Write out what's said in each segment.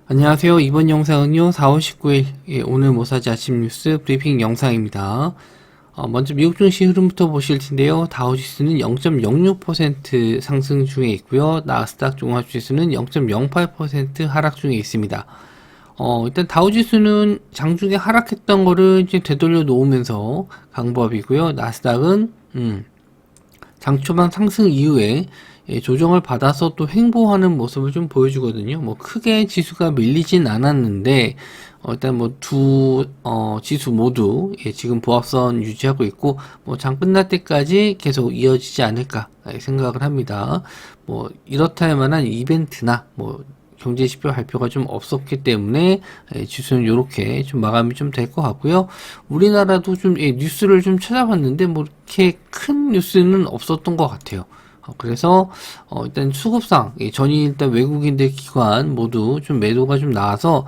안녕하세요. 이번 영상은요, 4월 19일, 오늘 모사지 아침 뉴스 브리핑 영상입니다. 먼저 미국 증시 흐름부터 보실 텐데요. 다우지수는 0.06% 상승 중에 있고요. 나스닥 종합지수는 0.08% 하락 중에 있습니다. 일단 다우지수는 장중에 하락했던 거를 이제 되돌려 놓으면서 강보합이고요. 나스닥은, 장 초반 상승 이후에 조정을 받아서 또 횡보하는 모습을 좀 보여주거든요. 뭐 크게 지수가 밀리진 않았는데 일단 뭐 지수 모두 지금 보합선 유지하고 있고 뭐 장 끝날 때까지 계속 이어지지 않을까 생각을 합니다. 뭐 이렇다 할 만한 이벤트나 뭐 경제지표 발표가 좀 없었기 때문에 지수는 이렇게 좀 마감이 좀 될 것 같고요. 우리나라도 좀 뉴스를 좀 찾아봤는데 뭐 이렇게 큰 뉴스는 없었던 것 같아요. 그래서 일단 수급상 전일 일단 외국인들 기관 모두 좀 매도가 좀 나와서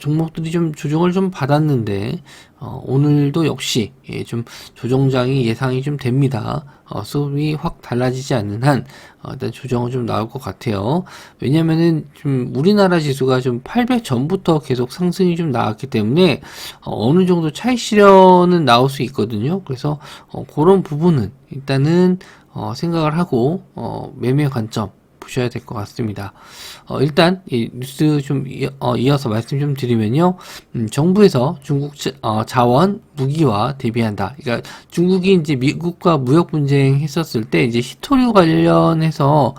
종목들이 좀 조정을 좀 받았는데 오늘도 역시 좀 조정장이 예상이 좀 됩니다. 수급이 확 달라지지 않는 한 일단 조정은 좀 나올 것 같아요. 왜냐면은 좀 우리나라 지수가 좀 800 전부터 계속 상승이 좀 나왔기 때문에 어느 정도 차익 실현은 나올 수 있거든요. 그래서 그런 부분은 일단은 생각을 하고 매매 관점 보셔야 될 것 같습니다. 일단 이 뉴스 좀 이어서 말씀 좀 드리면요. 정부에서 중국 자원 무기화 대비한다. 그러니까 중국이 이제 미국과 무역 분쟁 했었을 때 이제 히토류 관련해서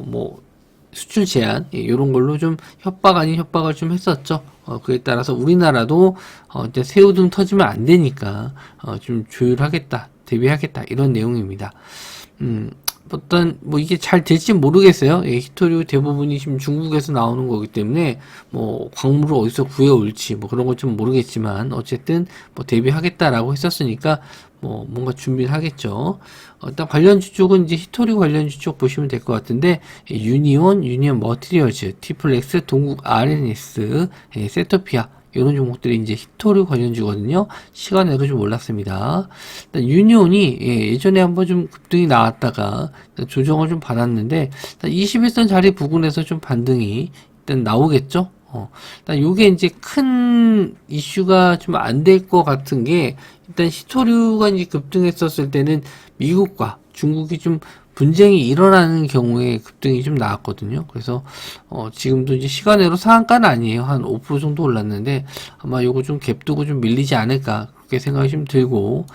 뭐 수출 제한 이런 걸로 좀 협박 아닌 협박을 좀 했었죠. 그에 따라서 우리나라도 이제 새우등 터지면 안 되니까 좀 조율하겠다, 대비하겠다 이런 내용입니다. 어떤 뭐 이게 잘 될지 모르겠어요. 히토류 대부분이 지금 중국에서 나오는 거기 때문에 뭐 광물을 어디서 구해올지 뭐 그런 건 좀 모르겠지만 어쨌든 뭐 대비하겠다라고 했었으니까 뭐 뭔가 준비를 하겠죠. 일단 관련주 쪽은 이제 히토류 관련주 쪽 보시면 될 것 같은데 유니온 머티리얼즈, 티플렉스, 동국 RNS, 세토피아 이런 종목들이 이제 히토류 관련주거든요. 시간에도 좀 올랐습니다. 일단 유니온이 예전에 한번 좀 급등이 나왔다가 조정을 좀 받았는데 21선 자리 부근에서 좀 반등이 일단 나오겠죠. 일단 요게 이제 큰 이슈가 좀 안 될 것 같은 게 일단 히토류가 이제 급등했었을 때는 미국과 중국이 좀 분쟁이 일어나는 경우에 급등이 좀 나왔거든요. 그래서 지금도 이제 시간으로 상한가는 아니에요. 한 5% 정도 올랐는데 아마 요거 좀 갭두고 좀 밀리지 않을까 그렇게 생각이 좀 들고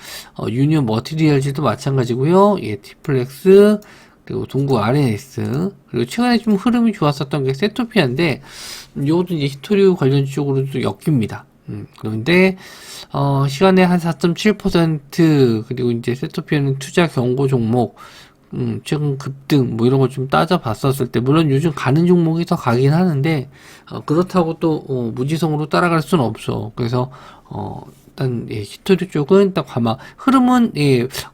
유니온 머티리얼즈도 마찬가지고요. 티플렉스 그리고 동구 RNS 그리고 최근에 좀 흐름이 좋았었던 게 세토피아인데 요것도 이제 히토류 관련 쪽으로도 엮입니다. 그런데 시간에 한 4.7% 그리고 이제 세토피아는 투자 경고 종목 최근 급등 뭐 이런 거 좀 따져봤었을 때 물론 요즘 가는 종목이 더 가긴 하는데 그렇다고 또 무지성으로 따라갈 수는 없어. 그래서 일단 히토리 쪽은 딱 아마 흐름은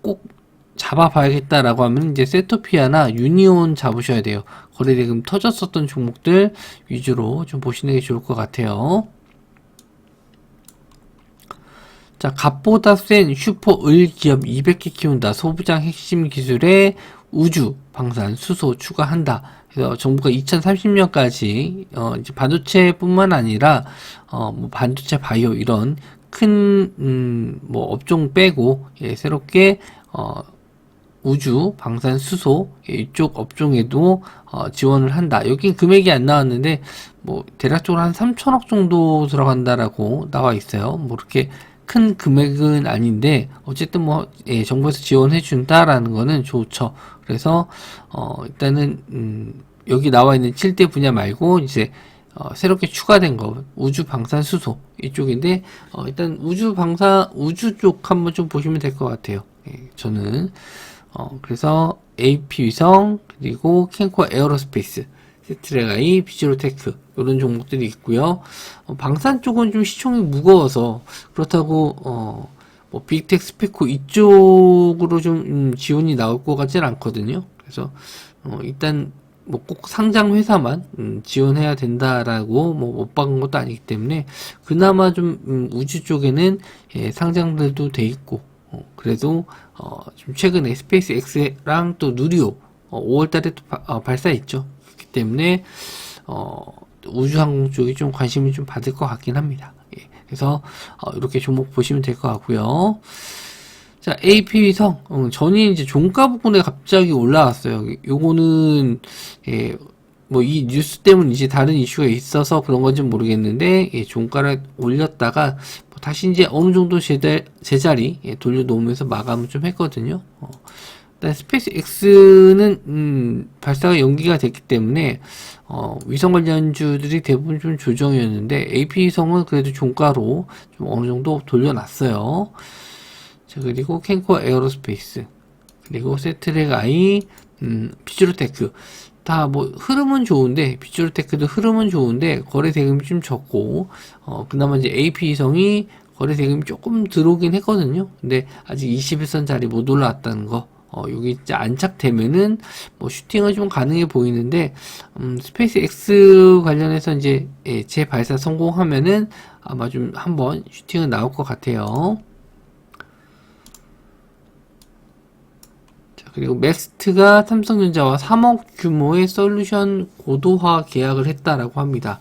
꼭 잡아봐야겠다라고 하면 이제 세토피아나 유니온 잡으셔야 돼요. 거래대금 터졌었던 종목들 위주로 좀 보시는 게 좋을 것 같아요. 자, 값보다 센 슈퍼 을 기업 200개 키운다. 소부장 핵심 기술에 우주, 방산, 수소 추가한다. 그래서 정부가 2030년까지 이제 반도체뿐만 아니라 뭐 반도체 바이오 이런 큰 뭐 업종 빼고 새롭게 우주, 방산, 수소 이쪽 업종에도 지원을 한다. 여긴 금액이 안 나왔는데 뭐 대략적으로 한 3천억 정도 들어간다라고 나와 있어요. 뭐 이렇게 큰 금액은 아닌데 어쨌든 뭐 정부에서 지원해 준다라는 거는 좋죠. 그래서 일단은 여기 나와 있는 7대 분야 말고 이제 새롭게 추가된 거 우주 방산 수소 이쪽인데 일단 우주 방산 우주 쪽 한번 좀 보시면 될 것 같아요. 저는 그래서 AP 위성 그리고 캔코 에어로스페이스 세트레가이 비지로테크 이런 종목들이 있고요. 방산 쪽은 좀 시총이 무거워서 그렇다고 뭐 빅텍 스페코 이쪽으로 좀 지원이 나올 것 같지는 않거든요. 그래서 일단 뭐 꼭 상장 회사만 지원해야 된다라고 뭐 못 박은 것도 아니기 때문에 그나마 좀 우주 쪽에는 상장들도 돼 있고 그래도 좀 최근에 스페이스 X랑 또 누리호 5월달에 또 발사했죠. 그렇기 때문에 우주항공 쪽이 좀 관심을 좀 받을 것 같긴 합니다. 예, 그래서 이렇게 종목 보시면 될 것 같고요. 자, AP위성 전이 이제 종가 부분에 갑자기 올라왔어요. 요거는 예, 뭐 이 뉴스 때문에 이제 다른 이슈가 있어서 그런 건지 모르겠는데 예, 종가를 올렸다가 뭐 다시 이제 어느 정도 제자리 예, 돌려놓으면서 마감을 좀 했거든요. 일단 스페이스 X는 발사가 연기가 됐기 때문에 위성 관련주들이 대부분 좀 조정이었는데 AP위성은 그래도 종가로 좀 어느 정도 돌려놨어요. 자, 그리고 캔코 에어로스페이스, 그리고 세트렉 아이, 피즈로테크 다 뭐 흐름은 좋은데, 피즈로테크도 흐름은 좋은데 거래 대금이 좀 적고 그나마 이제 AP위성이 거래 대금이 조금 들어오긴 했거든요. 근데 아직 21선 자리 못 올라왔다는 거. 여기 이제 안착되면은 뭐 슈팅은 좀 가능해 보이는데 스페이스 X 관련해서 이제 재발사 성공하면은 아마 좀 한번 슈팅은 나올 것 같아요. 자, 그리고 맥스트가 삼성전자와 3억 규모의 솔루션 고도화 계약을 했다라고 합니다.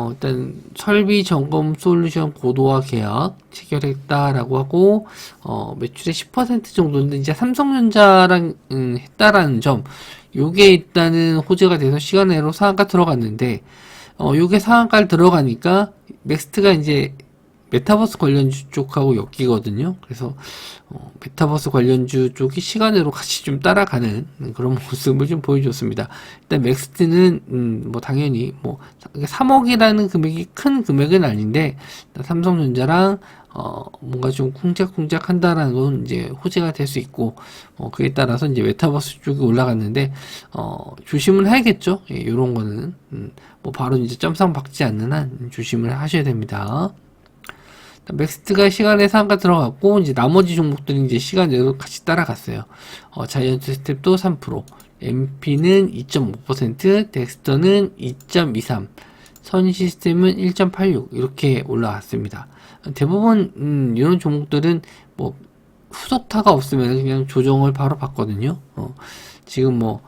일단 설비 점검 솔루션 고도화 계약 체결했다라고 하고 매출의 10% 정도인데 이제 삼성전자랑 했다라는 점, 요게 일단은 호재가 돼서 시간외로 상한가 들어갔는데 요게 상한가 들어가니까 맥스트가 이제 메타버스 관련주 쪽하고 엮이거든요. 그래서 메타버스 관련주 쪽이 시간으로 같이 좀 따라가는 그런 모습을 좀 보여줬습니다. 일단 맥스트는 뭐 당연히 뭐 3억이라는 금액이 큰 금액은 아닌데 삼성전자랑 뭔가 좀 쿵짝쿵짝 한다라는 건 이제 호재가 될 수 있고 그에 따라서 이제 메타버스 쪽이 올라갔는데 조심을 해야겠죠. 예, 요런 거는 뭐 바로 이제 점상 박지 않는 한 조심을 하셔야 됩니다. 맥스트가 시간에 상한가 들어갔고 이제 나머지 종목들이 이제 시간대로 같이 따라갔어요. 자이언트 스텝도 3%, MP는 2.5%, 덱스터는 2.23, 선 시스템은 1.86 이렇게 올라왔습니다. 대부분 이런 종목들은 뭐 후속타가 없으면 그냥 조정을 바로 받거든요. 지금 뭐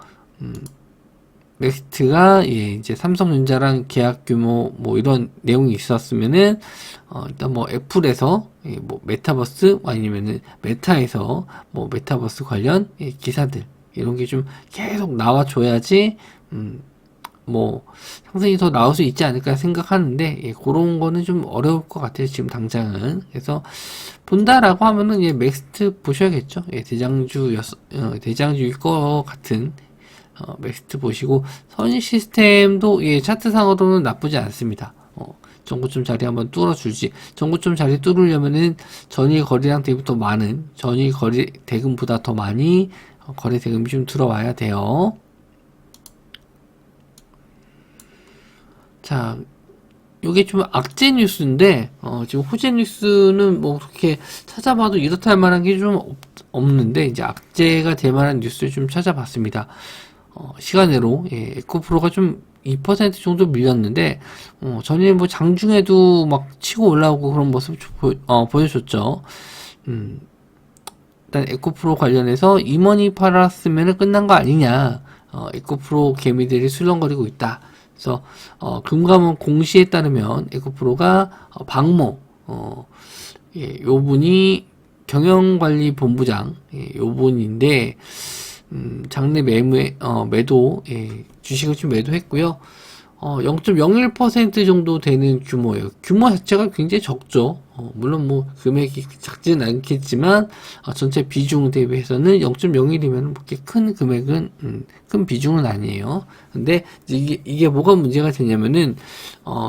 맥스트가 이제 삼성전자랑 계약 규모 뭐 이런 내용이 있었으면은 일단 뭐 애플에서 뭐 메타버스 아니면은 메타에서 뭐 메타버스 관련 기사들 이런 게 좀 계속 나와줘야지 뭐 상승이 더 나올 수 있지 않을까 생각하는데 그런 거는 좀 어려울 것 같아요, 지금 당장은. 그래서 본다라고 하면은 맥스트 보셔야겠죠. 대장주일 것 같은 맥스트 보시고, 선 시스템도 차트상으로는 나쁘지 않습니다. 전고점 자리 한번 뚫어줄지. 전고점 자리 뚫으려면은 전일 거래량 대비 더 많은, 전일 거래 대금보다 더 많이 거래 대금이 좀 들어와야 돼요. 자, 요게 좀 악재 뉴스인데 지금 호재 뉴스는 뭐 그렇게 찾아봐도 이렇다 할 만한 게 좀 없는데, 이제 악재가 될 만한 뉴스를 좀 찾아봤습니다. 시간으로 에코프로가 좀 2% 정도 밀렸는데 전일 뭐 장중에도 막 치고 올라오고 그런 모습 보여줬죠. 일단 에코프로 관련해서 임원이 팔았으면 끝난 거 아니냐. 에코프로 개미들이 술렁거리고 있다. 그래서 금감원 공시에 따르면 에코프로가 박모 요 분이 경영관리본부장 요 분인데 장내 매도 주식을 좀 매도했고요. 0.01% 정도 되는 규모예요. 규모 자체가 굉장히 적죠. 물론 뭐 금액이 작지는 않겠지만 전체 비중 대비해서는 0.01이면 그렇게 큰 금액은 큰 비중은 아니에요. 근데 이게 뭐가 문제가 되냐면은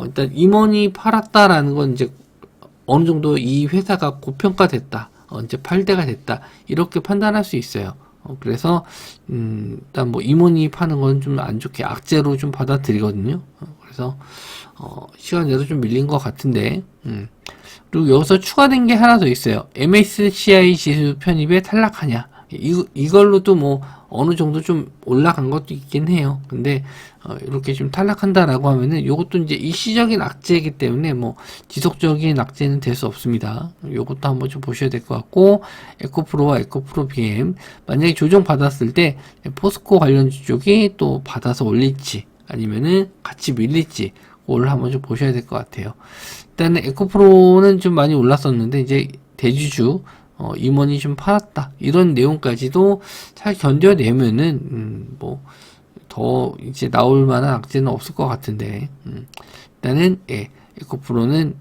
일단 임원이 팔았다라는 건 이제 어느 정도 이 회사가 고평가됐다, 이제 팔대가 됐다 이렇게 판단할 수 있어요. 그래서 일단 뭐 임원이 파는 건 좀 안 좋게 악재로 좀 받아들이거든요. 그래서 시간에도 좀 밀린 것 같은데 그리고 여기서 추가된 게 하나 더 있어요. MSCI 지수 편입에 탈락하냐. 이걸로도 뭐 어느 정도 좀 올라간 것도 있긴 해요. 근데 이렇게 좀 탈락한다라고 하면은 이것도 이제 일시적인 악재이기 때문에 뭐 지속적인 악재는 될 수 없습니다. 이것도 한번 좀 보셔야 될 것 같고, 에코프로와 에코프로 BM 만약에 조정 받았을 때 포스코 관련주 쪽이 또 받아서 올릴지 아니면은 같이 밀릴지 그걸 한번 좀 보셔야 될 것 같아요. 일단은 에코프로는 좀 많이 올랐었는데 이제 대주주 임원이 좀 팔았다 이런 내용까지도 잘 견뎌내면은 뭐 더 이제 나올 만한 악재는 없을 것 같은데 일단은 에코프로는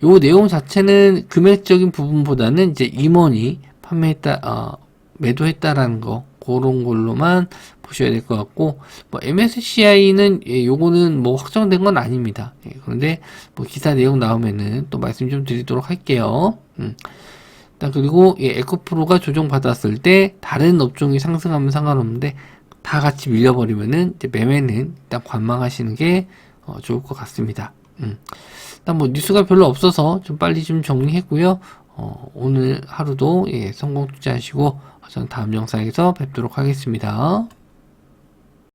요 내용 자체는 금액적인 부분보다는 이제 임원이 판매했다 매도했다라는 거 그런 걸로만 보셔야 될 것 같고 뭐 MSCI는 요거는 뭐 확정된 건 아닙니다. 그런데 뭐 기사 내용 나오면은 또 말씀 좀 드리도록 할게요. 일단 그리고 에코프로가 조정받았을 때 다른 업종이 상승하면 상관없는데 다 같이 밀려버리면은 이제 매매는 일단 관망하시는 게 좋을 것 같습니다. 일단 뭐 뉴스가 별로 없어서 좀 빨리 좀 정리했고요. 오늘 하루도 성공 투자하시고 저는 다음 영상에서 뵙도록 하겠습니다.